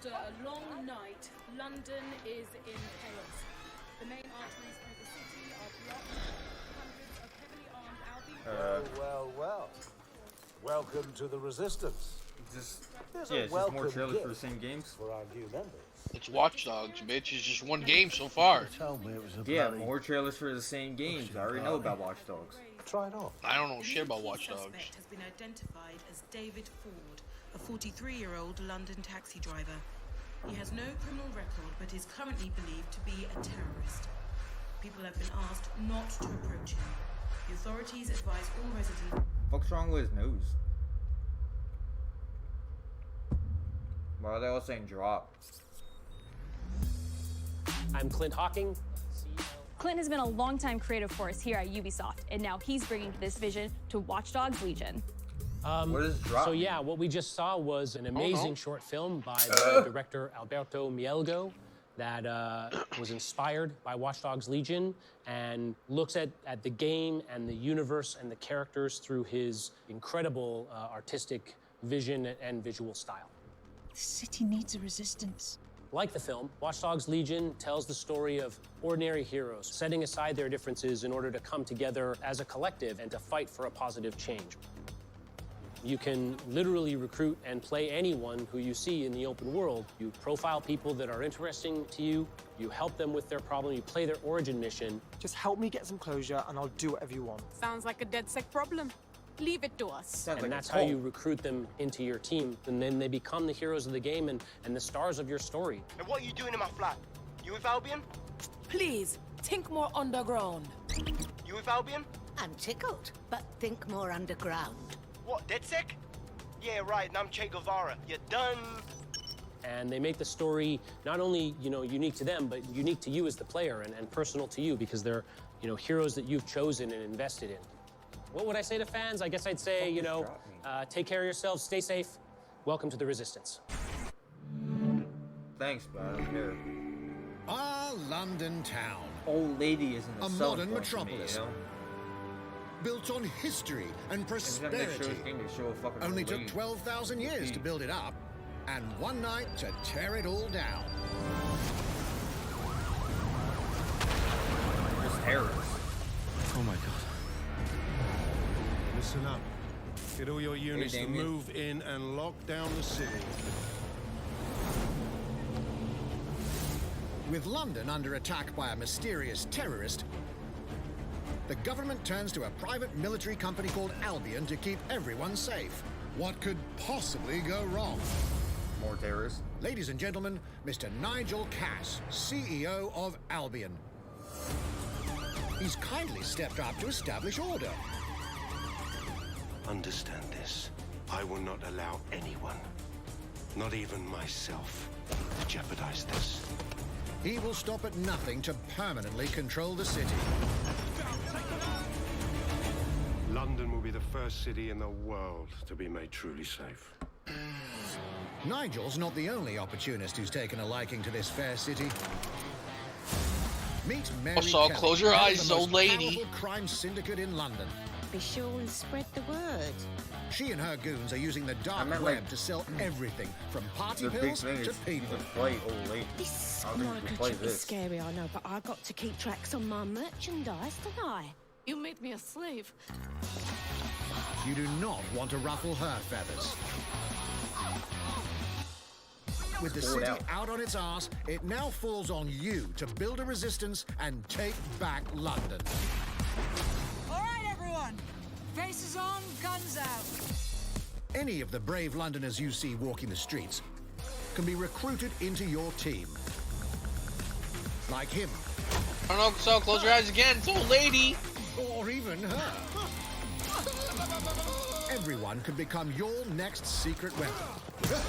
After a long night, London is in chaos. The main arteries through the city are blocked. Hundreds of heavily armed Albion... Well. Welcome to the Resistance. It's just more trailers for the same games. For our new members. It's Watch Dogs, bitch. It's just one game so far. More trailers for the same games. I already know about Watch Dogs. Try it on. I don't know shit about Watch Dogs. The suspect has been identified as David Ford, a 43-year-old London taxi driver. He has no criminal record, but is currently believed to be a terrorist. People have been asked not to approach him. The authorities advise all residents... What's wrong with his nose? Why are they all saying drop? I'm Clint Hawking. Clint has been a longtime creative force here at Ubisoft, and now he's bringing this vision to Watch Dogs Legion. What is drop? So yeah, what we just saw was an amazing short film by the director Alberto Mielgo that was inspired by Watch Dogs Legion and looks at the game and the universe and the characters through his incredible artistic vision and visual style. The city needs a resistance. Like the film, Watch Dogs Legion tells the story of ordinary heroes setting aside their differences in order to come together as a collective and to fight for a positive change. You can literally recruit and play anyone who you see in the open world. You profile people that are interesting to you, you help them with their problem, you play their origin mission. Just help me get some closure and I'll do whatever you want. Sounds like a DedSec problem. Leave it to us. And that's how you recruit them into your team. And then they become the heroes of the game and the stars of your story. And what are you doing in my flat? You with Albion? Please, think more underground. You with Albion? I'm tickled, but think more underground. What, DedSec? Yeah, right, and I'm Che Guevara. You're done. And they make the story not only, unique to them, but unique to you as the player and personal to you because they're, heroes that you've chosen and invested in. What would I say to fans? I guess I'd say, take care of yourselves, stay safe. Welcome to the Resistance. Thanks, but I don't care. Our London town. Old lady is in a modern metropolis. To me, built on history and prosperity. Only took 12,000 years to build it up, and one night to tear it all down. Just terrorists. Oh my God. Listen up. Get all your units to move in and lock down the city. With London under attack by a mysterious terrorist, the government turns to a private military company called Albion to keep everyone safe. What could possibly go wrong? More terrorists. Ladies and gentlemen, Mr. Nigel Cass, CEO of Albion. He's kindly stepped up to establish order. Understand this. I will not allow anyone, not even myself, to jeopardize this. He will stop at nothing to permanently control the city. London will be the first city in the world to be made truly safe. Nigel's not the only opportunist who's taken a liking to this fair city. Meet Mary Also, Kelly, close your eyes, the old most lady. powerful crime syndicate in London. Be sure and spread the word. She and her goons are using the dark web to sell everything from party the pills big thing to is people. You can play old lady. This I think you can play microchip is this. scary, I know, but I got to keep tracks on my merchandise, don't I? You made me a slave. You do not want to ruffle her feathers. With the city out on its arse, it now falls on you to build a resistance and take back London. All right, everyone. Faces on, guns out. Any of the brave Londoners you see walking the streets can be recruited into your team. Like him. I don't know, so close your eyes again. It's old lady. Or even her. Everyone could become your next secret weapon.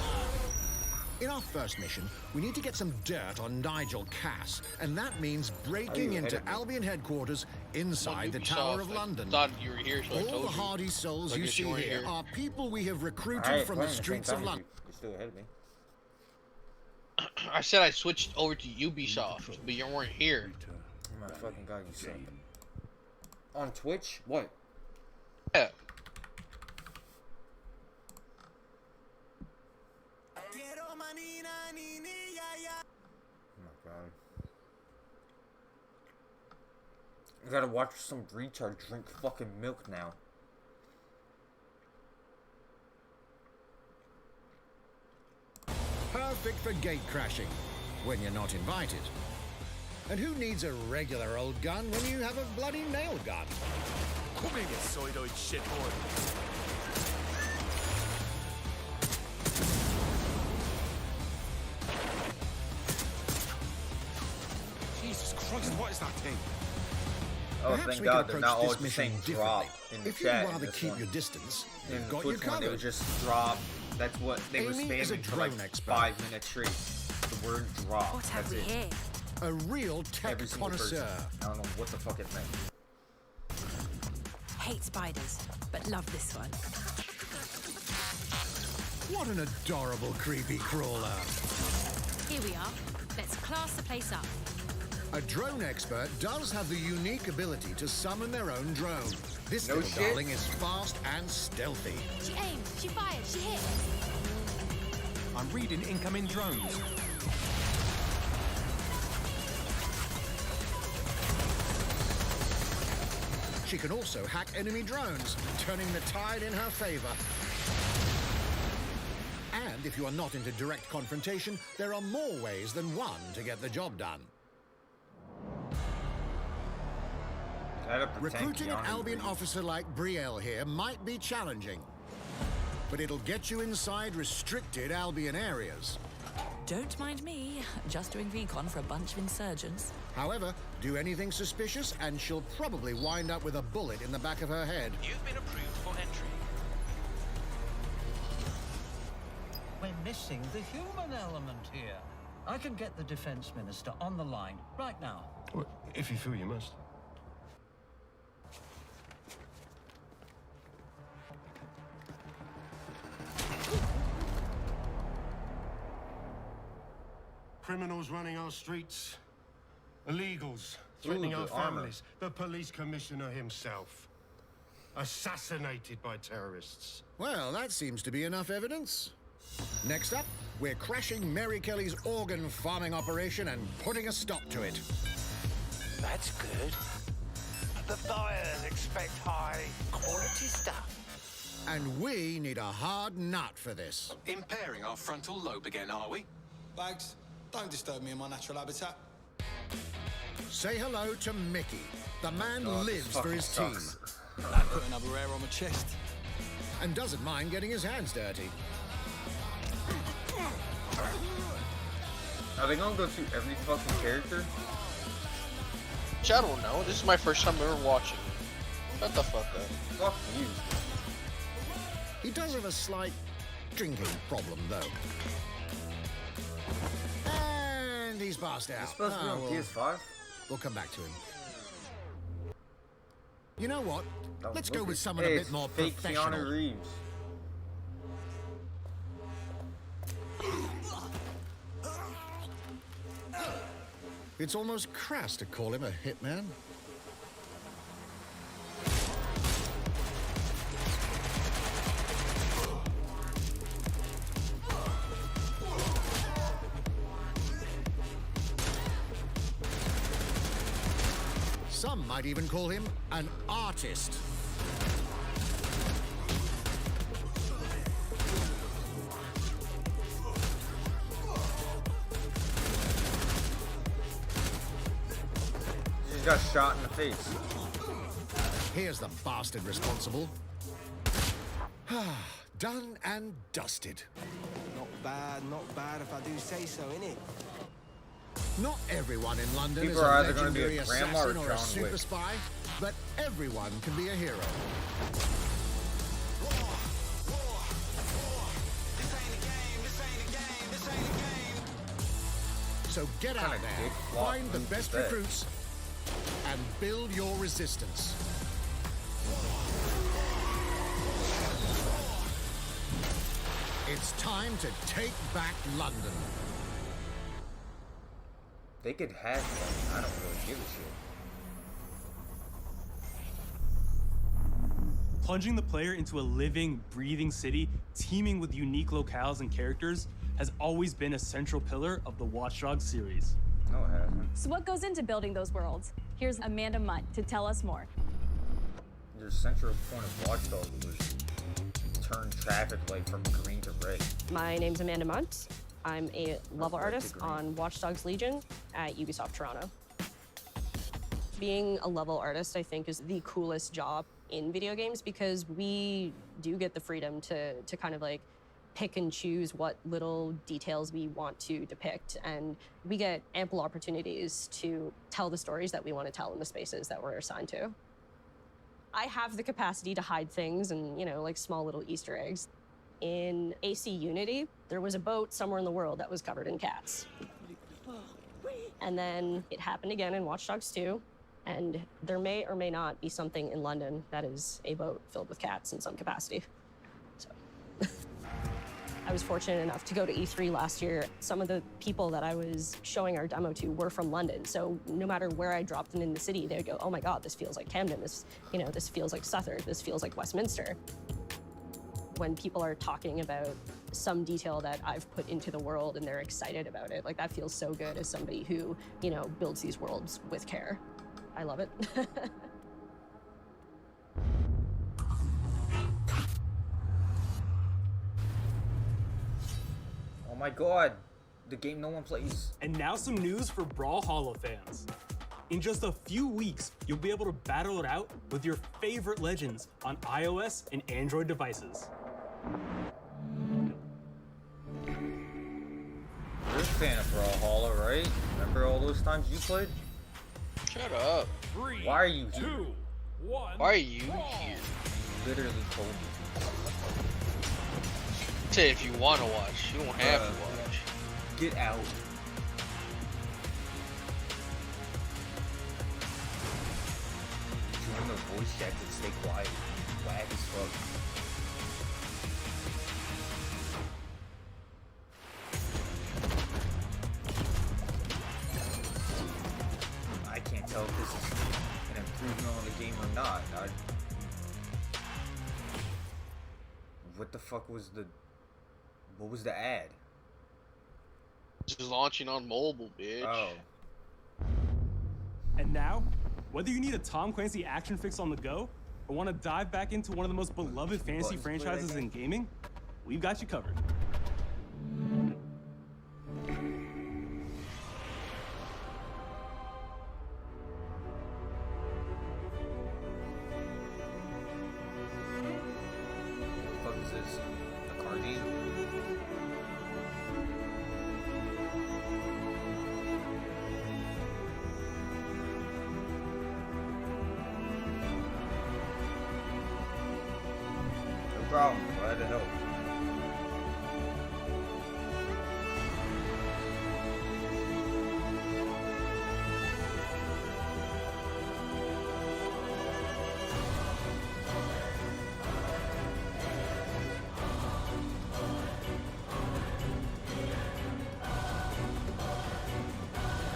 In our first mission, we need to get some dirt on Nigel Cass, and that means breaking into Albion headquarters inside the Tower of London. Thought you were here, so I All told the hardy souls Like you if see you weren't here here. are people we have recruited from the streets of London. You're still ahead of me. I said I switched over to Ubisoft, but you weren't here. Oh my fucking God, you suck. On Twitch? What? Yeah. Get on my my god. I gotta watch some retard drink fucking milk now. Perfect for gate crashing, when you're not invited. And who needs a regular old gun when you have a bloody nail gun? Come in, you side-eyed shitboy. Jesus Christ, what is that thing? Oh, Perhaps thank we God can they're approach not all this the mission same drop differently. in the If chat. you'd rather in this keep one. your distance, In you've the got you Twitch one, they covered. would just drop. That's what they were Amy is a spamming for like drone expert. 5 minutes straight. The word drop. What have That's we it. here? A real tech Every single person. connoisseur. I don't know what the fuck it meant. Hate spiders, but love this one. What an adorable creepy crawler. Here we are. Let's class the place up. A drone expert does have the unique ability to summon their own drone. This No little shit. darling is fast and stealthy. She aimed, she fired, she hit. I'm reading incoming drones. She can also hack enemy drones, turning the tide in her favor. And if you are not into direct confrontation, there are more ways than one to get the job done. Recruiting an Albion officer like Brielle here might be challenging, but it'll get you inside restricted Albion areas. Don't mind me, just doing recon for a bunch of insurgents. However, do anything suspicious and she'll probably wind up with a bullet in the back of her head. You've been approved for entry. We're missing the human element here. I can get the Defense Minister on the line right now. Well, if you feel you must. Criminals running our streets. Illegals threatening our families. The police commissioner himself. Assassinated by terrorists. Well, that seems to be enough evidence. Next up, we're crashing Mary Kelly's organ farming operation and putting a stop to it. That's good. The buyers expect high quality stuff. And we need a hard nut for this. Impairing our frontal lobe again, are we? Bags, don't disturb me in my natural habitat. Say hello to Mickey. The man lives for his team. That put another hair on my chest. And doesn't mind getting his hands dirty. Are they gonna go through every fucking character? I don't know. This is my first time ever watching. Shut the fuck up. Fuck you. He does have a slight drinking problem, though. And he's passed out. It's supposed to be on PS5? We'll come back to him. You know what? Let's go with someone Hey, a bit more fake professional. Keanu Reeves. It's almost crass to call him a hitman. Some might even call him an artist. He got shot in the face. Here's the bastard responsible. Done and dusted. Not bad if I do say so, innit? Not everyone in London People is a are either gonna be a legendary grandma or assassin or a John super Wick. spy, but everyone can be a hero. So get out there, find the best recruits, and build your resistance. It's time to take back London. They could hack them. I don't really give a shit. Plunging the player into a living, breathing city teeming with unique locales and characters has always been a central pillar of the Watch Dogs series. No, it hasn't. So what goes into building those worlds? Here's Amanda Mutt to tell us more. The central point of Watch Dogs was turn traffic light from green to red. My name's Amanda Munt. I'm a level artist on Watch Dogs Legion at Ubisoft Toronto. Being a level artist, I think, is the coolest job in video games because we do get the freedom to kind of like pick and choose what little details we want to depict, and we get ample opportunities to tell the stories that we want to tell in the spaces that we're assigned to. I have the capacity to hide things and, you know, like small little Easter eggs. In AC Unity, there was a boat somewhere in the world that was covered in cats. And then it happened again in Watch Dogs 2, and there may or may not be something in London that is a boat filled with cats in some capacity. So I was fortunate enough to go to E3 last year. Some of the people that I was showing our demo to were from London, so no matter where I dropped them in the city, they would go, "Oh my God, this feels like Camden. This, you know, this feels like Southwark. This feels like Westminster." When people are talking about some detail that I've put into the world and they're excited about it, like that feels so good as somebody who, you know, builds these worlds with care. I love it. Oh my God, the game no one plays. And now some news for Brawlhalla fans. In just a few weeks, you'll be able to battle it out with your favorite legends on iOS and Android devices. You're a fan of Brawlhalla, right? Remember all those times you played? Shut up. Why are you here? 2, 1. Why are you here? You literally told me. Say if you want to watch, you don't have to watch. Get out. Join the voice chat and stay quiet. Wag as fuck. I can't tell if this is an improvement on the game or not. What the fuck was the... What was the ad? Just launching on mobile, bitch. Oh. And now, whether you need a Tom Clancy action fix on the go, or want to dive back into one of the most beloved fantasy franchises in gaming, we've got you covered. What is this? A card game? No problem. Glad to help.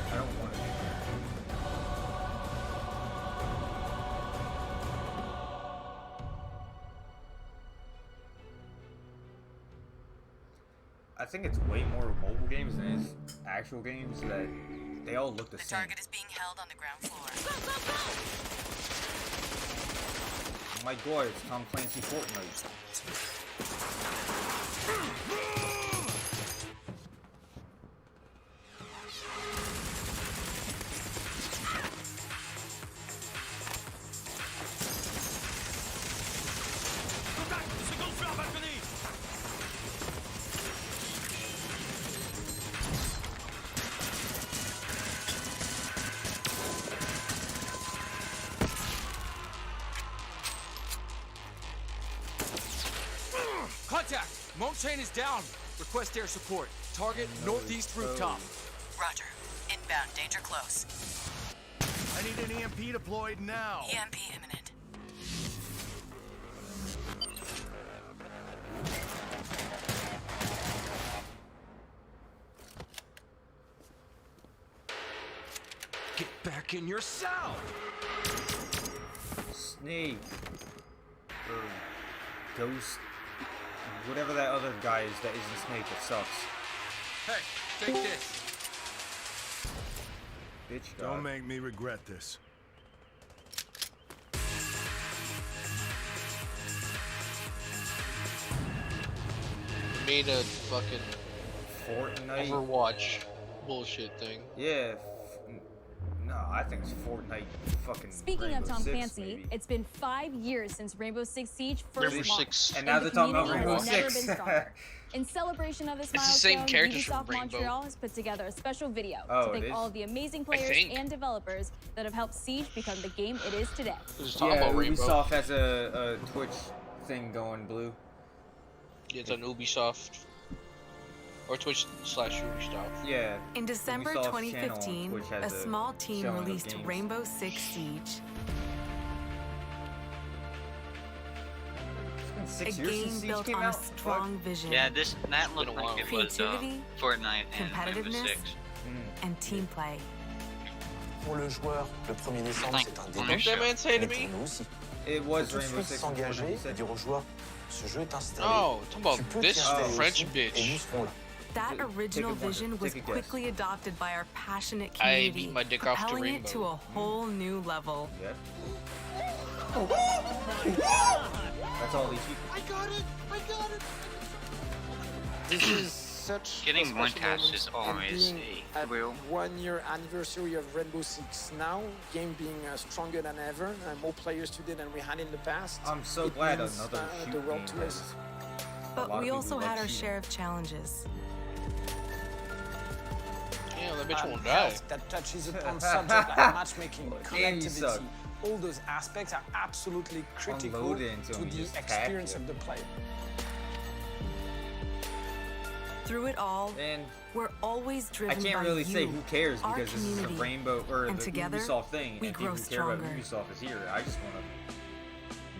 I don't want to. I think it's way more mobile games than it is actual games that they all look the same. Target is being held on the ground floor. Oh my God, it's Tom Clancy Fortnite. Contact! Montchain is down. Request air support. Target northeast rooftop. Roger. Inbound. Danger close. I need an EMP deployed now. EMP imminent. Get back in your cell! Snake. Or Ghost. Whatever that other guy is that isn't Snake that sucks. Hey, take this. Bitch, Don't make me regret this. Made a fucking Fortnite Overwatch bullshit thing. Yeah. No, I think it's Fortnite fucking. Speaking Rainbow of Tom Six, Clancy, maybe. it's been 5 years since Rainbow Six Siege first Rainbow launched, Six. And now they're talking about community Rainbow has never Six. been stronger. In celebration of this It's the same milestone, characters from Ubisoft Rainbow. Montreal has put together a special video Oh, to it thank is? all of the amazing players think. and developers that have helped Siege become the game it is today. Just talk Yeah, about Rainbow. Ubisoft has a Twitch thing going, Blue. It's on Ubisoft or Twitch/Ubisoft. Yeah. In December Ubisoft's 2015, channel on Twitch a has small team showing of released games. Rainbow Six Siege, It's been a 6 years since game Siege built came on a out. strong vision, Yeah, that looked Been a like it was Creativity, Fortnite and Rainbow competitiveness, Six. and team play. Pour le joueur, le 1er décembre, c'est un Don't début. that man say to Mais me? pour nous aussi. It Faut was tout de Rainbow suite Six. s'engager et 2017. dire aux joueurs, ce jeu est installé. No, talk about Tu peux this t'y installer French aussi, et nous bitch. serons là. That Take a original wonder. vision was Take a guess. quickly adopted by our passionate I community, beat my dick off the propelling it to rainbow. a whole new level. Yeah. That's all these people. I got it! I got it! This is such Getting a one special task moment, is and always being a at thrill. 1 year anniversary of Rainbow Six now, game being stronger than ever, more players today than we had in the past. I'm so It glad means, another the shoot world game to us. has a But lot of we people also like had our shooting. share of challenges. Damn, that bitch won't die. Health that touches upon subject like matchmaking, And you suck. connectivity, all those aspects are absolutely critical Unload it into to him, you the just tap experience you. of the player. Through it all, And we're always I driven can't by really say you, who cares our because this is a community. Rainbow or And the together, Ubisoft thing, we and grow people who care about stronger. Ubisoft is here. I just want to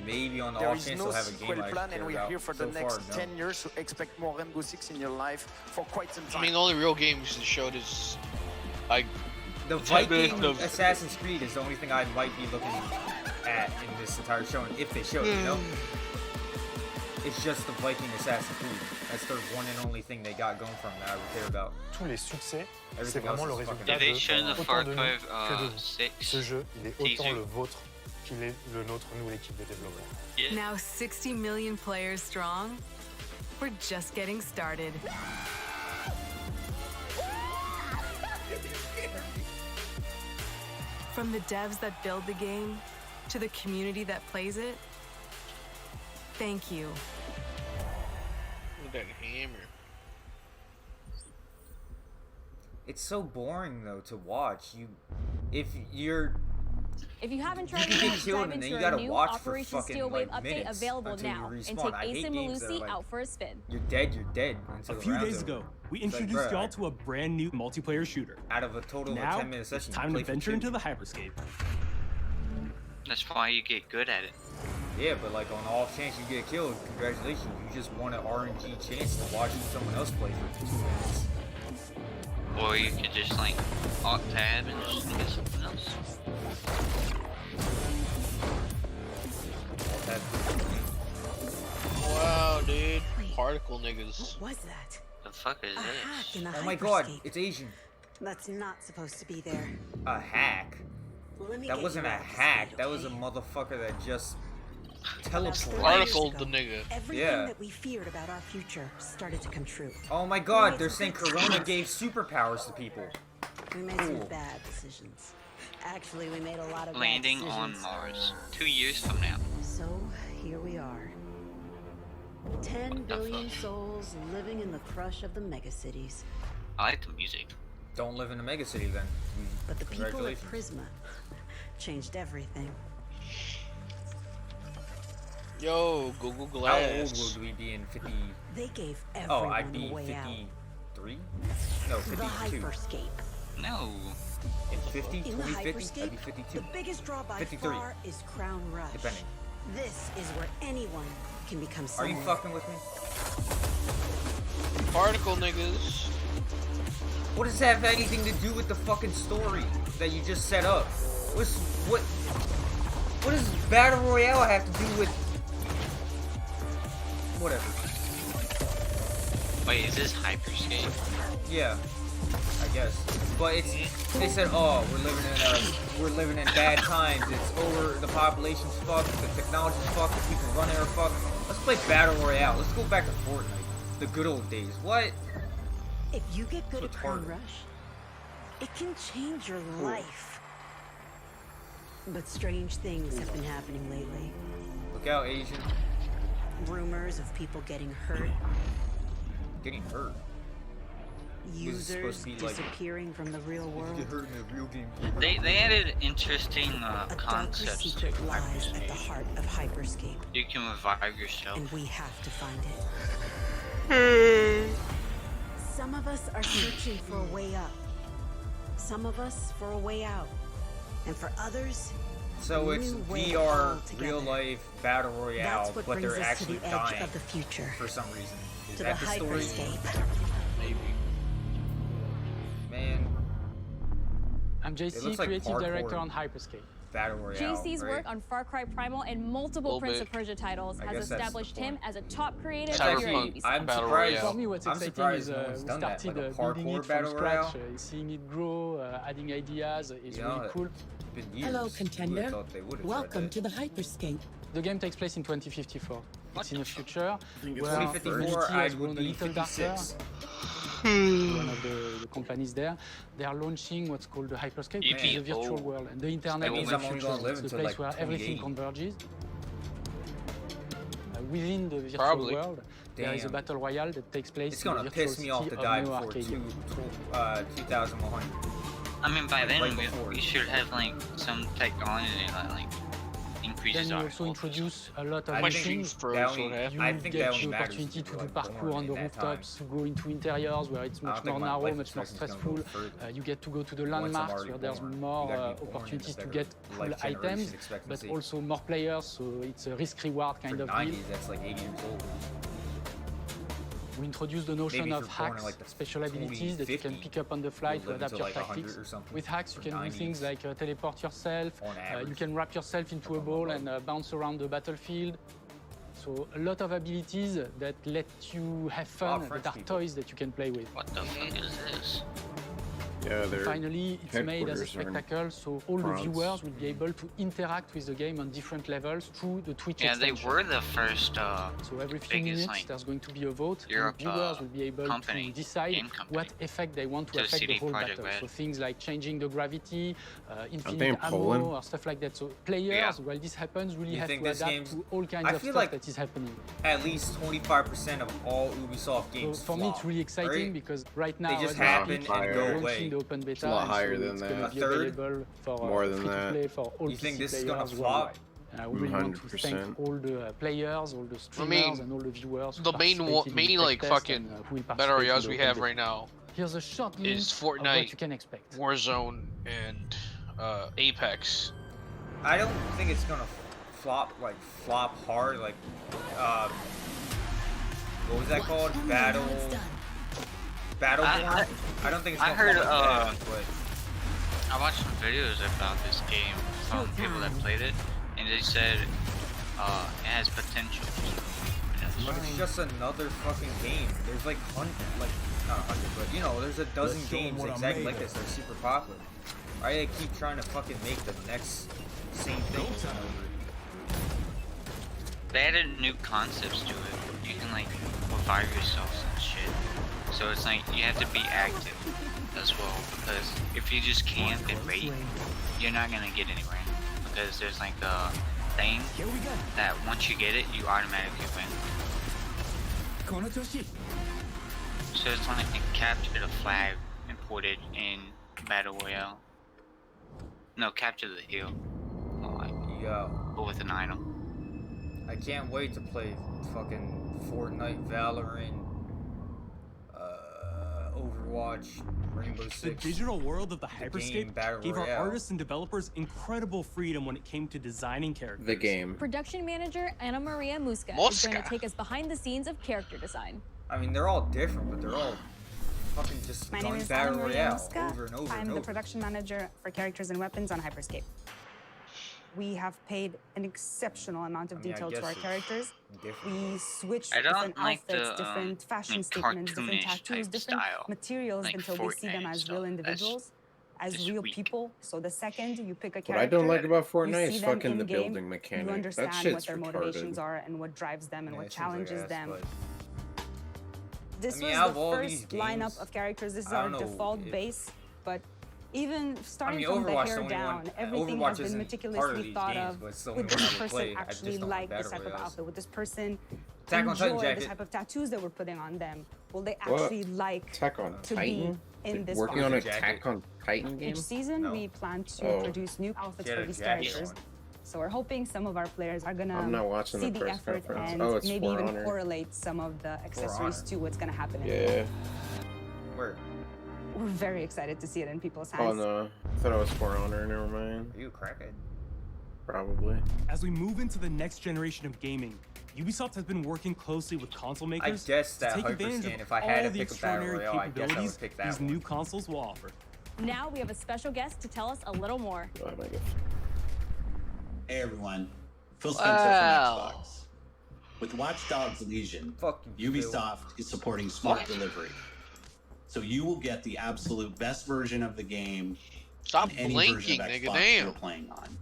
maybe on the There off is chance no they'll have a sequel game I plan, care and we're about. here for So the next far, no. 10 years, so expect more Rainbow Six in your life for quite some I time. mean, the only real games they showed is like The 10 minutes Viking of Assassin's Creed is the only thing I might be looking at in this entire show, and if they show it, you know? It's just the Viking Assassin's Creed. That's their one and only thing they got going from that I would care about. Tous les succès, c'est Everything vraiment else le is fucking résultat Did they de show the autant Far de nous Cry que de vous. 6 Ce jeu, il est teaser? autant le vôtre qu'il est le nôtre, nous, l'équipe de développeurs. Yeah. Now 60 million players strong, we're just getting started. From the devs that build the game to the community that plays it, thank you. Look at that hammer. It's so boring though to watch. If If you haven't you tried can it get yet, killed dive and then into you our gotta new watch for Operation fucking Steel Wave like update minutes available until now, you and respawn. take I hate Ace and games that are Malusi like, out for a spin. you're dead until A the few round's days over. ago, we It's like, introduced bruh, y'all to a brand new multiplayer shooter. out of a total of Now, a 10-minute session, it's you time to play for venture 2. into the hyperscape. That's why you get good at it. Yeah, but like on the off chance you get killed, congratulations, you just won an RNG chance to watch someone else play for 2 minutes. Or you could just like alt tab and just look at something else. Wow, dude. Particle niggas. What was that? The fuck is A hack this? in the Oh my god, hyperscape. it's Asian. That's not supposed to be there. A hack? Let me That get wasn't you a up to hack, speed, that was a okay? motherfucker that just teleported. Particled the nigga. Everything Yeah. that we feared about our future started to come true. Oh my god, they're saying Corona gave superpowers to people. We made some Cool. bad decisions. Actually, we made a lot of Landing bad on decisions. Mars 2 years from now. So here we are. 10 billion souls living in the crush of the megacities. I like the music. Don't live in a megacity then. But the people at Congratulations. Prisma changed everything. Yo, Google How Glass. old would we be in 50? They gave Oh, everyone I'd be a way out. 53? No, The 52. hyperscape. No. In 50? In the 2050? I'd hyperscape, be 52. the biggest draw by 53. far is Crown Rush. Depending. This is where anyone can become Are someone. you fucking with me? Particle niggas. What does that have anything to do with the fucking story that you just set up? What does Battle Royale have to do with... Whatever. Wait, is this Hyperscape? Yeah, I guess. But it's they said, oh, we're living in bad times. It's over. The population's fucked. The technology's fucked. The people running are fucked. Let's play Battle Royale. Let's go back to Fortnite, the good old days. What? If you get good at Crown Rush, it can change your life. But strange things have been happening lately. Look out, Asian. Rumors of people getting hurt. Getting hurt? Users disappearing from the real world. Get hurt in a real game. They added interesting concepts to secret lies at the Hyperscape. heart of Hyperscape. You can revive yourself. And we have to find it. Some of us are searching for a way up. Some of us for a way out. And for others, So it's VR, real life battle royale, but they're actually dying of the future. for some reason. Is To that the the story? Hyperscape. Maybe. Man. I'm It JC, looks like creative director parkour on Hyperscape. Battle Royale. JC's right? work on Far Cry Primal and multiple Prince of Persia titles I has guess that's established the him point. as a top creative Cyberpunk. here at Ubisoft. I'm Battle surprised. Royale. For me, what's I'm exciting surprised is no one's we done that, started like a building parkour it from battle scratch, royale. seeing it grow, adding ideas is really cool. Been years. Hello, You would've contender. thought they would've tried Welcome that. to the Hyperscape. The game takes place in 2054. It's in the future where 2054, humanity has I would grown a be little darker. 56. One of the companies there, they are launching what's called the Hyperscape, which is a virtual world, and the internet That is means the I'm only future. gonna live It's the until, place like, where everything 28. converges. Within the virtual Probably. world, there is a Damn. battle royale that takes place It's in gonna the virtual piss me off city to of die Neo before Arcadia. 2100. I mean, by then Right before. we should have like some technology that like increases Then you our also introduce a lot of I new think things. that only- You I think get that only the matters opportunity if to you're, do like, parkour born on the in that time. rooftops, to go into interiors where it's I don't much think more my narrow, life much more expectancy's stressful. gonna go further. You get to go to the Once I'm landmarks already where there's born. more You gotta be born in opportunities a to better get cool life generation items, but expectancy. also more players, so it's a risk-reward kind For of 90s, deal. that's like 80 years old. We introduce the notion Maybe if of you're born in, hacks, like, the special abilities that you can 2050, pick up on the fly you'll to live adapt until, your like, 100 tactics. or something, With hacks, you or can do 90s. things like teleport yourself, On average. you can wrap yourself into a ball and bounce around the battlefield. So a lot of abilities that let you have fun, French that are people. toys that you can play with. What the fuck is this? Yeah, they're Finally, it's made as a headquarters are in spectacle, so all the France. viewers will be able to interact with the game on different levels through the Twitch Yeah, they extension. were the first So every few biggest minutes, like there's going to be a vote, Europe, and viewers will be able company, to decide game company, what effect they want to to affect the CD whole Projekt battle. Red. So things like changing the gravity, they infinite in ammo, Poland? or stuff like that. So players, while this happens, really You have think to this adapt game's- to all kinds I of feel stuff like that is happening. At least 25% of all Ubisoft So games for me, flop, it's really exciting right? because right now, They just as we happen speak, and we're go launching away. the open beta, It's a lot and higher so than it's that. gonna A be third? available for More than free to that. play for all You think PC this is gonna players flop? worldwide. We really want to 100%. thank all the players, all the streamers, mean, and all the viewers. who The main participated in main the like test fucking and, who will battle participate in royales the we open have beta. right now Here's a short is glimpse of what Fortnite, you can expect. Warzone, and Apex. I don't think it's gonna flop hard like what was that called? Battleborn? I don't think it's I gonna heard flop like that, but I watched some videos about this game from people that played it, and they said it has potential. but it's just another fucking game. There's like not 100, but you know, there's a dozen Let's show 'em games what I'm exactly made like this that are super popular. Why do they keep trying to fucking make the next same thing over and over? They added new concepts to it. You can like revive yourself and shit. So it's like you have to be active as well, because if you just camp and wait, you're not gonna get anywhere. Because there's like a thing that once you get it, you automatically win. So it's like you capture the flag and put it in Battle Royale. No, capture the hill. Yo. But with an item. I can't wait to play fucking Fortnite, Valorant, Overwatch, Rainbow The Six. digital world of the game Hyperscape Battle gave our Royale. artists and developers incredible freedom when it came to designing characters. The game. Production manager Anna Maria Muska is Muska. going to take us behind the scenes of character design. I mean, they're all different, but they're all fucking just My name going is Battle Anna Maria Royale Muska. over and over I'm and the over. production manager for characters and weapons on Hyperscape. we have paid an exceptional amount of detail to our characters. We switched I different don't like outfits, the different fashion like statements, different cartoonish tattoos, type different style, materials like until they see them Fortnite as stuff. real That's individuals, as just real weak. people. So the second you pick a character, What I don't like about you Fortnite see is them fucking the in-game, building mechanic. you That understand what shit's their motivations retarded. are and what drives them and Yeah, what it seems like challenges ass, them. but- This I mean, was out of the all these first lineup games, of characters. This is I our don't know default if- base, but even starting mean, from the Overwatch hair the only down, one- everything Overwatch has been isn't part of meticulously these thought games, of. but it's the only Would one I this would person play. I actually just don't like like this Battle type of Royales. outfit? Would this person Attack on Titan enjoy the jacket. type of tattoos that we're putting on them? Will they What? actually like Attack on to Titan? be in this Working on outfit? Attack on Titan game? Each season, No. we plan to Oh. produce new outfits She had for a these jacket characters. on. So we're hoping some of our players are gonna I'm not watching see the the press effort conference. and Oh, it's maybe For even Honor. correlate some of the accessories Honor. to what's gonna happen. In the Yeah. game. Where? We're very excited to see it in people's Oh hands. no. I thought it was For Honor, never mind. Are you a crackhead? Probably. As we move into the next generation of gaming, Ubisoft has been working closely with console makers guess to that take advantage Hyperscan, of if I had all to the pick a Battle extraordinary Royale, I guess I would capabilities pick that these one. new consoles will offer. Now we have a special guest to tell us a little more. Oh my god. Hey everyone, Phil Spencer Wow. from Xbox. With Watch Dogs Legion, you, Ubisoft is supporting smart delivery. So you will get the absolute best version of the game Stop on any blinking, version of nigga, Xbox damn. you're playing on.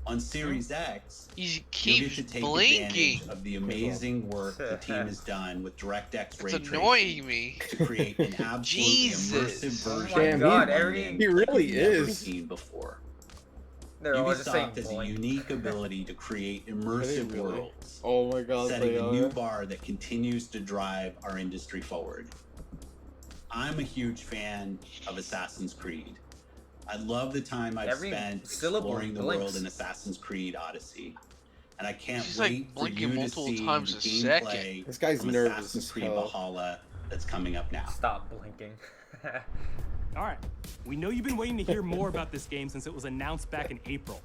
On Series X, He you'll get keeps to take blinking. advantage of the amazing work the team has done with DirectX ray It's tracing annoying me. to create an absolutely Jesus. immersive Oh version my of God, London Arian. He really you've never is. seen before. They're all just saying Ubisoft has a blink. unique ability to create immersive really? worlds, Oh my god, setting they a are. new bar that continues to drive our industry forward. I'm a huge fan of Assassin's Creed. I love the time I've Every spent syllable exploring the blinks. world in Assassin's Creed Odyssey. And I can't She's, like, wait for blinking you to multiple see times the a second. gameplay This guy's from nervous Assassin's as Creed hell. Valhalla that's coming up now. Stop blinking. All right, we know you've been waiting to hear more about this game since it was announced back in April.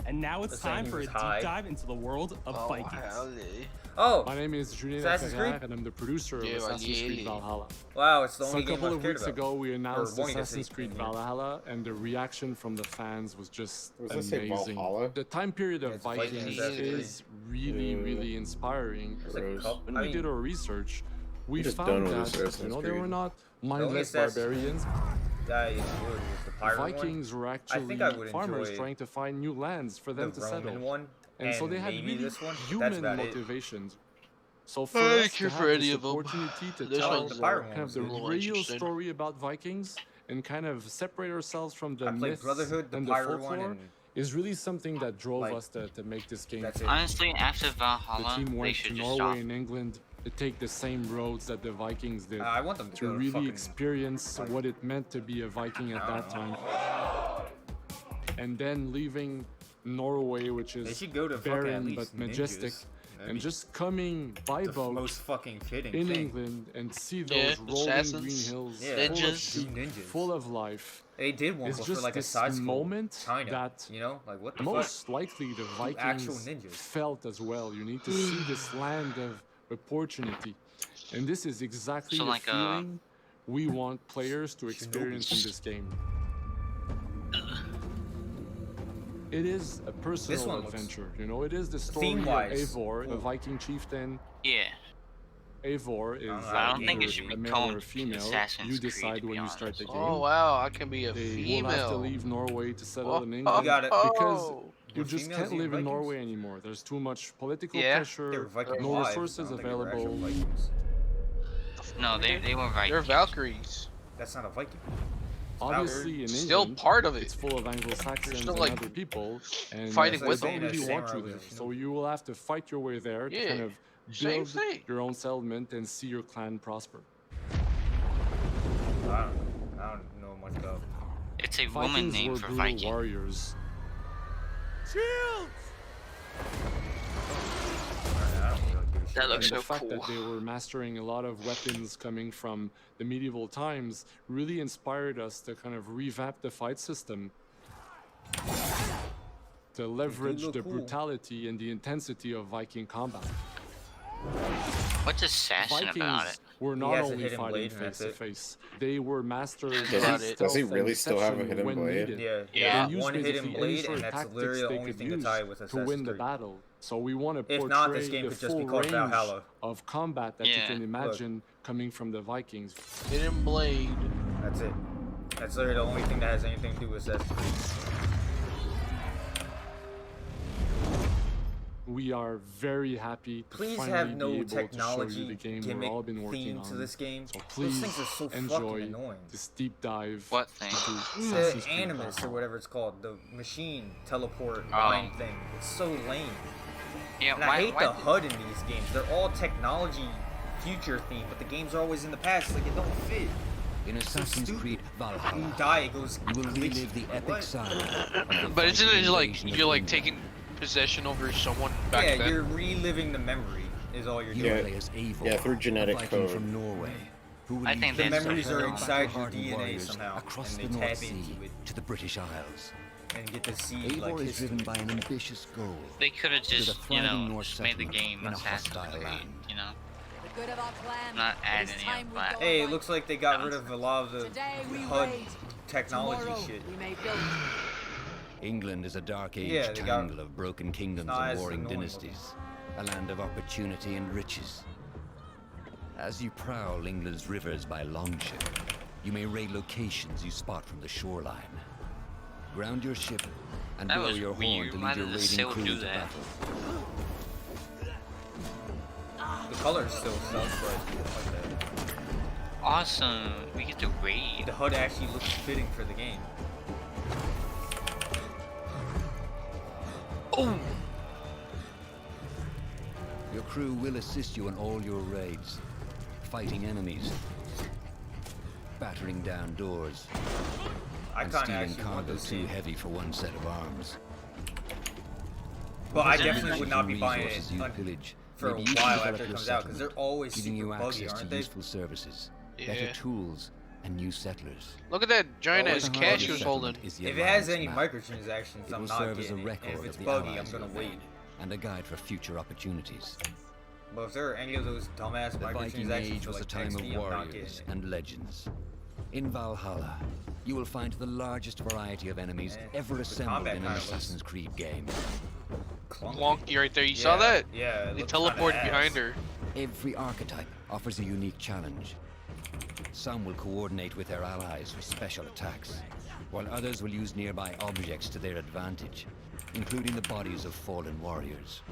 And now it's They're saying time he for a was deep high. dive into the world of Vikings. Oh, my name is Julien Assassin's Laferrière, Creed? and I'm the producer of Yeah, Assassin's Creed yeah. Valhalla. Wow, it's the So only a game couple I of cared weeks about. ago, we announced wanted to Assassin's see Creed in here. Valhalla, and the reaction from the fans was just Was this say amazing. Valhalla? The time period of It's Vikings, Vikings Assassin's is really, really inspiring. like cup- When I we mean, did our research, we I'm just found done with that Assassin's they were Creed. not only mindless Assassin's barbarians. That is good. Was the pirate Vikings one? were I actually think I would farmers enjoy trying to find new lands for them the to Roman settle. one, And so and they had maybe really this one, but that's human about it. motivations. So for I us don't to care have for this any of them. opportunity to This tell one's the pirate kind one of was the a little real interesting. story about Vikings and kind of separate ourselves from the I played myths Brotherhood, the and the pirate one, folklore and is really something that drove like, us to make this game. that's it. Honestly, after The Valhalla, team they went should to just Norway stop. and England to take the same roads that the Vikings did I want them to to go to really fucking, experience like- what it meant to be a Viking at that time. And then leaving Norway, which They is should go to fucking at barren least but majestic, ninjas. That'd and be just coming by the boat most fucking fitting in thing. England and see those Yeah, rolling assassins, green hills Yeah, full of ninjas. sheep, Ninjas. full of life. They did one It's for just like a this side scroll, moment kinda, that you know, like what the fuck? most likely the actual Vikings ninjas. felt as well. You need to see this land of opportunity. And this is exactly So the like a- feeling we want players to experience in this game. It is a personal one looks- adventure, you know, it is the story of Theme-wise, Eivor, a cool. Viking chieftain. Yeah. Eivor is I don't think it either should be a male called or a female. Assassin's You Creed, decide to be when you honest. start the game. Oh wow, I can be a They will have to female. leave Norway to settle Oh, in England got it. because oh. you Were just females can't even live in Vikings? Norway anymore. There's too much political Yeah. They were pressure, Viking no wives. resources I don't think they were actual available. Vikings. No, they were right. They're Valkyries. That's not a Viking. Obviously, in Still England, part of it. it's full of Anglo-Saxons still, and like, other people, and fighting they with don't them. really Same want you samurai there. was, So you will have to fight your way there to Yeah, kind of same build thing. your own settlement and see your clan prosper. I don't know much about. It's a woman Vikings name were for brutal Viking. warriors. That looks And so the fact cool. that they were mastering a lot of weapons coming from the medieval times really inspired us to kind of revamp the fight system to leverage look the cool. brutality and the intensity of Viking combat. What's assassin about Vikings it? were not only fighting face to face, they were masters. Does he really still have a hidden blade? Yeah, They used one hidden basically any blade, sort and of that's tactics literally the they only could thing to use tie with to Assassin's win the Creed. battle. So we want to If portray not, this game the could just be full called range Valhalla. of combat that you can imagine coming from the Vikings. Hidden blade. That's it. That's literally the only thing that has anything to do with Assassin's Creed. We are very happy to Please finally have no be able technology to show you the game we've gimmick all been working theme on. to this game. So Those please things are so fucking enjoy annoying. this deep dive. What thing? The Assassin's Creed Animus or Valhalla. whatever it's called, the machine teleport line thing. It's so lame. Yeah, and I hate the HUD in these games. They're all technology future themed, but the games are always in the past. Like it don't fit. In Assassin's Creed Valhalla, you die, it goes. You will relive the epic saga. But isn't it like you're like taking possession over someone back then? Yeah, you're reliving the memory. Is all you're doing. Yeah, through genetic code. From Norway. I think the that's memories are inside your battle-hardened DNA warriors somehow, across and the they North tap Sea into it to the British Isles. and get to see Eivor like is history. driven by an ambitious goal. They could have to the just, thriving North just made the settlement game in a Assassin's hostile Creed, land. you know? The good of our clan. Not add It is any time of we that. go Hey, it right. looks like they got rid of a lot of the Today we HUD raid. technology Tomorrow shit. we may build. England is a dark age Yeah, they got- tangle of broken kingdoms not and as warring annoying dynasties. A land of opportunity and riches. As you prowl England's rivers by longship, you may raid locations you spot from the shoreline. Ground your ship and That blow was your weird. horn to Why lead your did the raiding sail crew do to that? battle. The colors still suck, but like that. Awesome. We get to raid. The HUD actually looks fitting for the game. Oh! Your crew will assist you in all your raids, fighting enemies, battering down doors, I and kinda stealing actually want cargo to see too it. heavy for one set of arms. But I The definitely would not be buying resources it you on- pillage for a may be used to while develop after it your comes out, because they're settlement, always giving super you buggy, access aren't to they? useful services, Yeah. better tools, and new settlers. Look at that giant At ass the heart cash of he your was holding. settlement is the If it has Alliance any map. microtransactions, It I'm will not serve as a getting it. And record if it's of the buggy, I'm allies gonna you've wait. made, and a guide for future opportunities. But if there are any of those dumbass The Viking microtransactions Age for was a like time XP, of I'm not getting warriors it. and legends. In Valhalla, you will find the largest variety of enemies ever assembled combat in an kinda looks Assassin's Creed game. Wonky right there. You saw that? Yeah. It They looks teleported kinda behind ass. her. Every archetype offers a unique challenge. Some will coordinate with their allies for special attacks, while others will use nearby objects to their advantage, including the bodies of fallen warriors.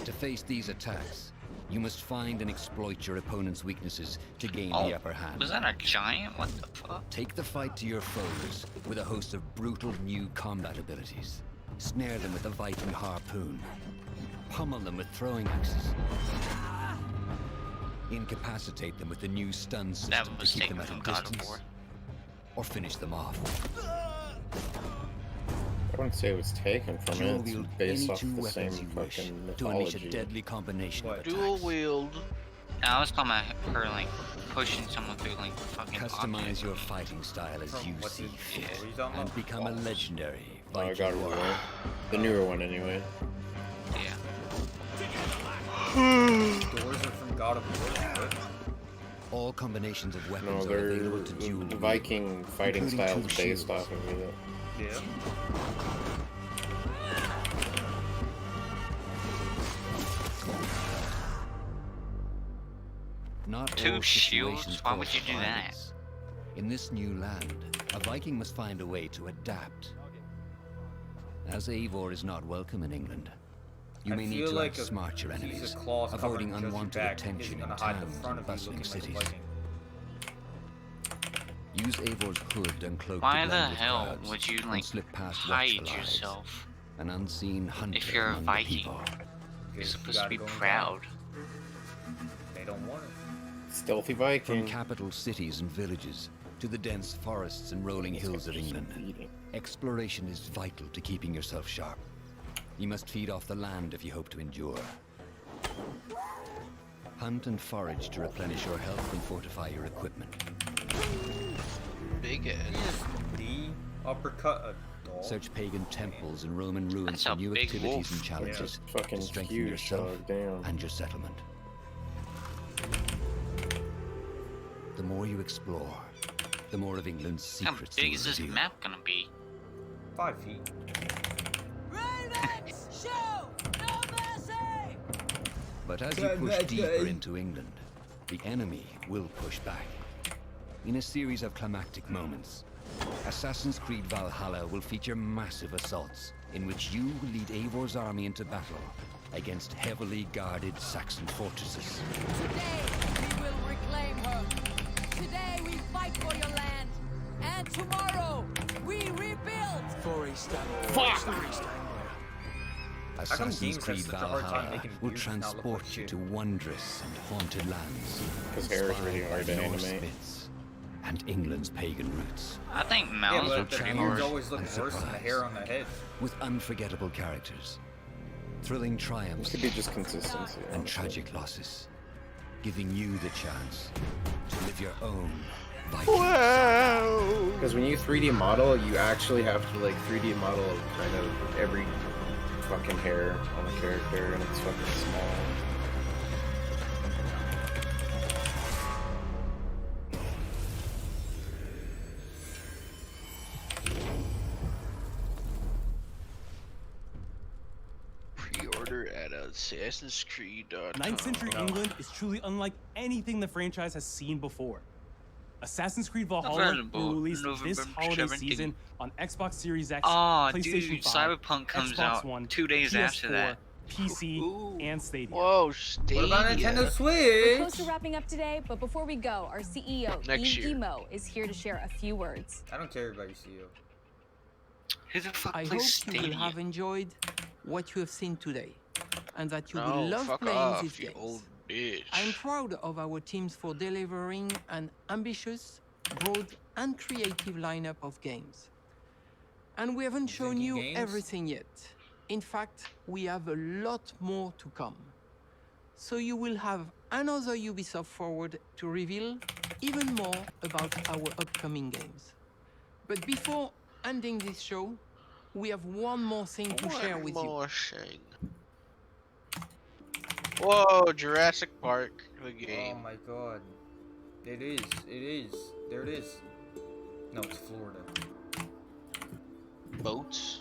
To face these attacks, you must find and exploit your opponent's weaknesses to gain the upper hand. Was that a giant? What the fuck? Take the fight to your foes with a host of brutal new combat abilities. Snare them with a Viking harpoon. Pummel them with throwing axes. Incapacitate them with the new stun system to was keep them taken at a from God of distance. War. Or finish them off. I wouldn't say it was taken from Dual it. wield It's based any off two the weapons same you wish fucking to unleash a mythology. deadly combination of Dual attacks. wield. No, I was talking about her like pushing someone through like fucking Customize objects. your fighting style as you what's see it- fit, what are you talking and about? become a legendary Oh, I Viking got it warrior. right. The newer one, anyway. Yeah. Doors are from God of War. What? All combinations of weapons No, are they're available to dual the wield, Viking fighting including style two is shields. based off of it. Yeah. Not Two all shields? situations Why call would you for do that? violence. In this new land, a Viking must find a way to adapt. As Eivor is not welcome in England, you I may need feel to like a outsmart your piece of enemies, cloth avoiding covering just your unwanted back attention isn't in gonna hide the towns front and of you bustling looking like a cities. Viking. Use Eivor's hood and cloak Why to the blend with hell crowds would you and like slip past hide watchful eyes. yourself An unseen hunter if you're a among the Viking? people. You're Because supposed to gotta be go in proud. They don't want it. Stealthy From Viking. capital cities and villages to the dense forests and rolling hills of England, exploration is vital to keeping yourself sharp. You must feed off the land if you hope to endure. Hunt and forage to replenish your health and fortify your equipment. Big ass. The uppercut a dog. Search pagan temples and Roman ruins That's for a new big activities wolf. and challenges Yeah, fucking to strengthen huge yourself dog, damn. and your settlement. more you explore, the more of England's secrets How big you is this reveal. map gonna be? 5 feet. Ravens, shoot! No mercy! But as you push deeper into England, the enemy will push back. In a series of climactic moments, Assassin's Creed Valhalla will feature massive assaults in which you will lead Eivor's army into battle against heavily guarded Saxon fortresses. Today we will reclaim her. Today we fight for your land. And tomorrow we rebuild. For a stand. Fuck! Assassin's Creed Valhalla will transport you to wondrous and haunted lands. Because hair is really hard to Norse animate. myths and England's pagan roots. I think Yeah, Mouse will but the be beard's more. always looking worse than the hair on the head. With unforgettable characters, thrilling triumphs, This could be just consistency. and tragic losses, giving you the chance to live your own Viking. Because when you 3D model, you actually have to like 3D model kind of every fucking hair on the character, and it's fucking small. Pre-order at Assassin's Creed. 9th century England is truly unlike anything the franchise has seen before. Assassin's Creed Valhalla will release this holiday 17th. season on Xbox Series X, Oh, PlayStation dude, 5, Cyberpunk comes Xbox out One, 2 days after PS4, that. PC, and Stadia. Whoa, Stadia. What about Nintendo We're Switch? close to wrapping up today, but before we go, our CEO, Next Ian year. Emo, is here to share a few words. I don't care about your CEO. Who the fuck I hope plays you will Stadia? have enjoyed what you have seen today, and that you No, will love fuck playing off, these you games. old bitch. I'm proud of our teams for delivering an ambitious, broad, and creative lineup of games. And we haven't shown Thinking you games? everything yet. In fact, we have a lot more to come. So you will have another Ubisoft Forward to reveal even more about our upcoming games. But before ending this show, we have one more thing to share with you. One more thing. Whoa, Jurassic Park, the Oh game. my god. It is. It is. There it is. No, it's Florida. Boats.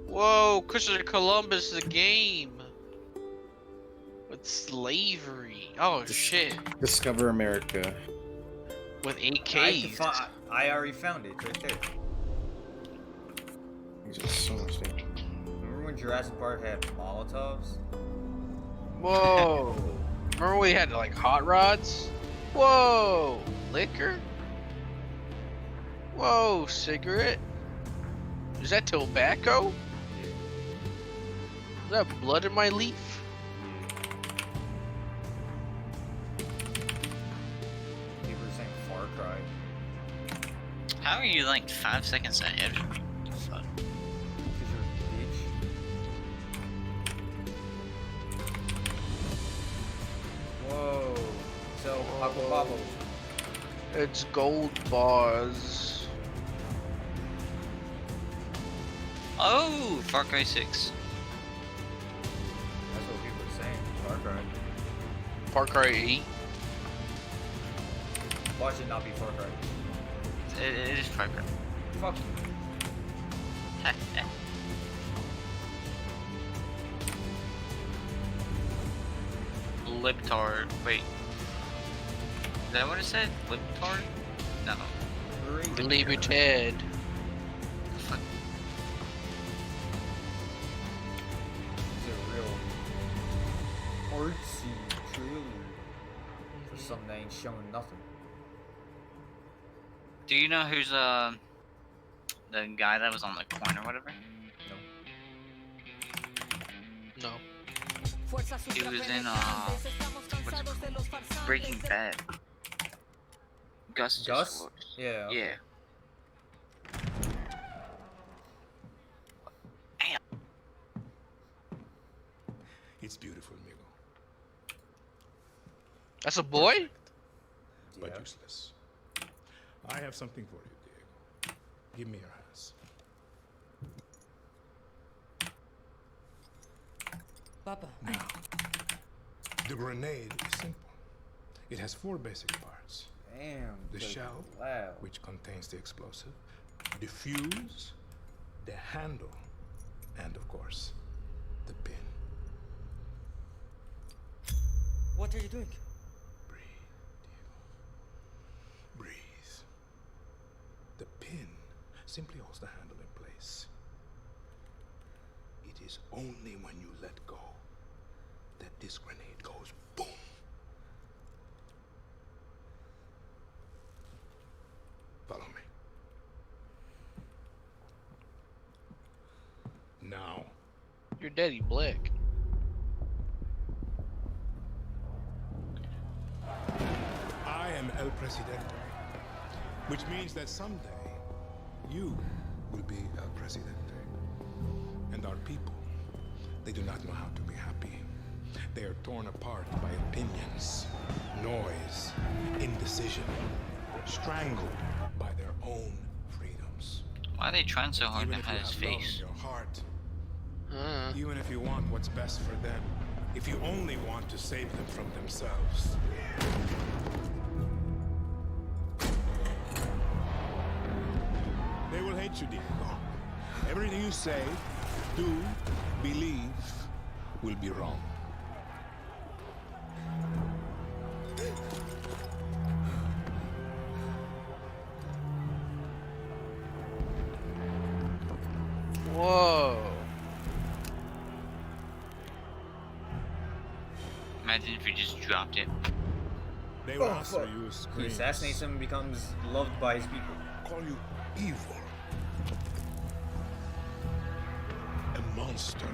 Whoa, Christopher Columbus, the game. With slavery. Oh shit. Discover America. With AKs. I already found it. It's right there. There's just so much thing. Remember when Jurassic Park had Molotovs? Whoa. Remember we had like hot rods? Whoa. Liquor? Whoa, cigarette? Is that tobacco? Is that blood in my leaf? People were saying Far Cry. How are you like 5 seconds ahead of me? Fuck. Because you're a bitch. Whoa. So, Papa Babo. It's gold bars. Oh, Far Cry 6. That's what people were saying. Far Cry. Far Cry 8. Watch it not be Far Cry. It is Far Cry. Fuck you. Libtard. Wait. Is that what it said? Libtard? No. Libertad. Fuck. It's a real artsy trailer for something that ain't showing nothing. Do you know who's the guy that was on the coin or whatever? No. He was in what's it called? Breaking Bad. Gus. Gus? Yeah. Okay. Yeah. It's beautiful, Migo, That's a boy? but useless. I have something for you, Diego. Give me your hands. Papa. Now, the grenade is simple. It has 4 basic parts. Damn. The shell, loud. which contains the explosive, the fuse, the handle, and of course, the pin. What are you doing? Breathe. The pin simply holds the handle in place. It is only when you let go that this grenade goes boom. Follow me. Now. Your daddy black. I am El Presidente, which means that someday you will be El Presidente. And our people, they do not know how to be happy. They are torn apart by opinions, noise, indecision, strangled by their own freedoms. Why are they trying so hard Even to if hide you his have love face? in your heart, even if you want what's best for them, if you only want to save them from themselves. They will hate you, Diego. Everything you say, do, believe, will be wrong. Whoa. Imagine if you just dropped it. They will answer you as He assassinates him and becomes loved by his people. Call you evil. A monster.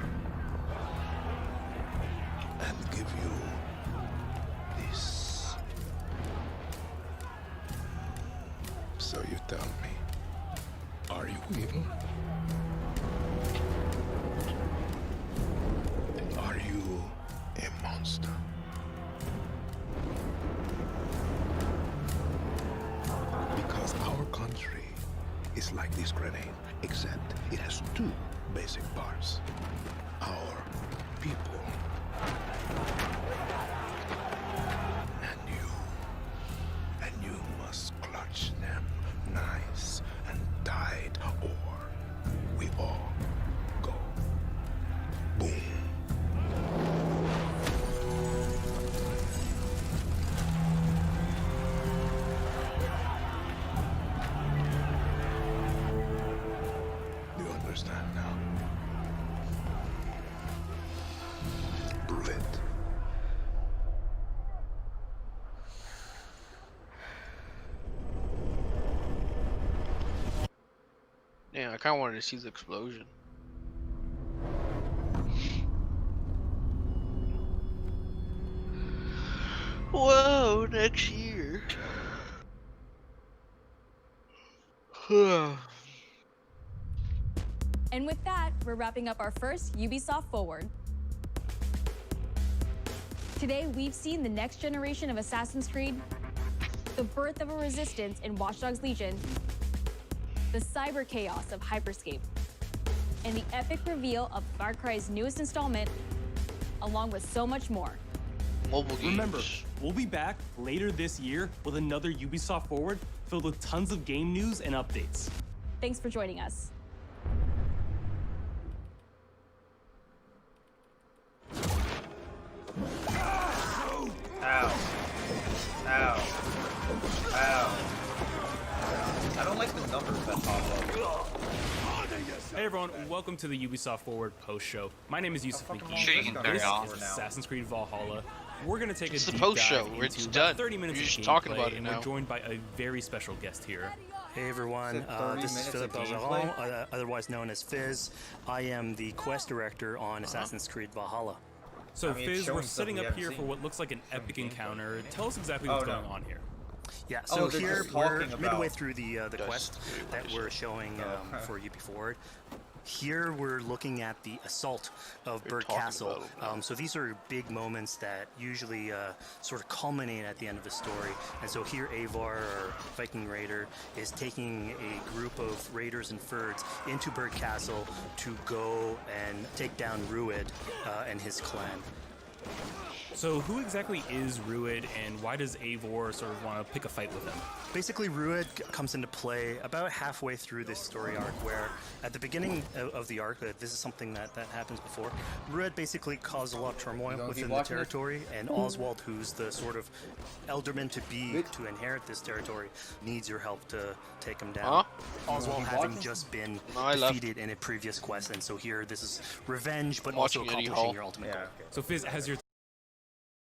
And give you this. So you tell me, are you evil? Are you a monster? Because our country is like this grenade, except it has 2 basic parts. Our people. And you must clutch them nice and tight, or we all go boom. You understand now? Bullet. Damn, I kind of wanted to see the explosion. Whoa, next year. And with that, we're wrapping up our first Ubisoft Forward. Today, we've seen the next generation of Assassin's Creed, the birth of a resistance in Watch Dogs Legion, the cyber chaos of Hyperscape, and the epic reveal of Far Cry's newest installment, along with so much more. Mobile games. Remember, we'll be back later this year with another Ubisoft Forward filled with tons of game news and updates. Thanks for joining us. Ow. Ow. Ow. I don't like the numbers that pop up. Hey everyone, welcome to the Ubisoft Forward post show. My name is Yusuf McGee. Sure, you can turn This it off. is Assassin's Creed Valhalla. We're gonna take It's a the deep post dive show where it's into done. about 30 minutes You're of just talking gameplay, about it and now. we're joined by a very special guest here. Hey everyone, Is it 30 this is minutes Philip of Belzeron, gameplay? otherwise known as Fizz. I am the quest director on Assassin's Creed Valhalla. So I mean, it's Fizz, showing we're stuff setting we up haven't here seen. for what looks like an epic gameplay. encounter. Tell us exactly what's Oh, no. going on here. Yeah, Oh, so they're here just we're talking midway about- through the quest that we're showing for UB Forward. Here we're looking at the assault of Bird talking Castle. about it So these are big moments that usually sort of culminate at the end of the story. And so here Avar, our Viking raider, is taking a group of raiders and Fyrds into Bird Castle to go and take down Ruid and his clan. So who exactly is Rued, and why does Eivor sort of want to pick a fight with him? Basically, Rued comes into play about halfway through this story arc, where at the beginning of the arc, this is something that happens before, Rued basically caused a lot of turmoil within the territory, and Oswald, who's the sort of elderman to be to inherit this territory, needs your help to take him down. Oswald having just been defeated in a previous quest, and so here this is revenge, but also accomplishing your ultimate goal. So Fizz, has your